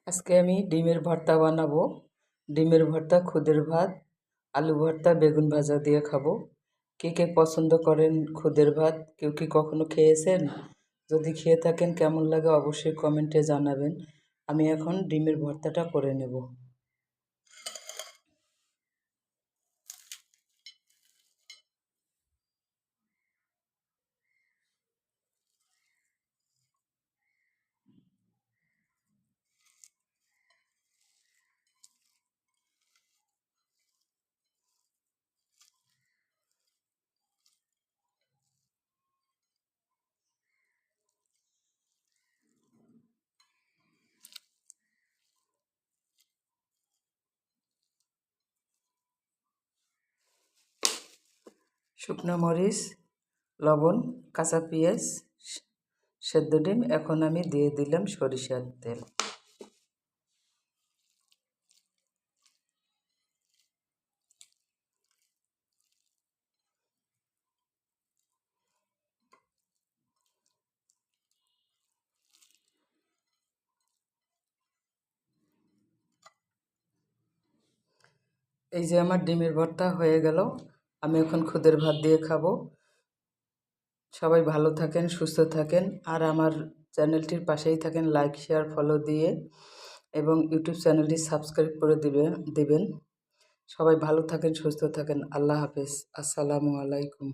আজকে আমি ডিমের ভর্তা বানাবো। ডিমের ভর্তা, খুদের ভাত, আলু ভর্তা, বেগুন ভাজা দিয়ে খাবো। কে কে পছন্দ করেন খুদের ভাত? কেউ কি কখনো খেয়েছেন? যদি খেয়ে থাকেন কেমন লাগে অবশ্যই কমেন্টে জানাবেন। আমি এখন ডিমের ভর্তাটা করে নেব। শুকনো মরিচ, লবণ, কাঁচা পেঁয়াজ, সেদ্ধ ডিম, এখন আমি দিয়ে দিলাম সরিষার তেল। এই যে আমার ডিমের ভর্তা হয়ে গেল। আমি এখন খুদের ভাত দিয়ে খাবো। সবাই ভালো থাকেন, সুস্থ থাকেন, আর আমার চ্যানেলটির পাশেই থাকেন, লাইক শেয়ার ফলো দিয়ে, এবং ইউটিউব চ্যানেলটি সাবস্ক্রাইব করে দিবেন। সবাই ভালো থাকেন, সুস্থ থাকেন। আল্লাহ হাফেজ। আসসালামু আলাইকুম।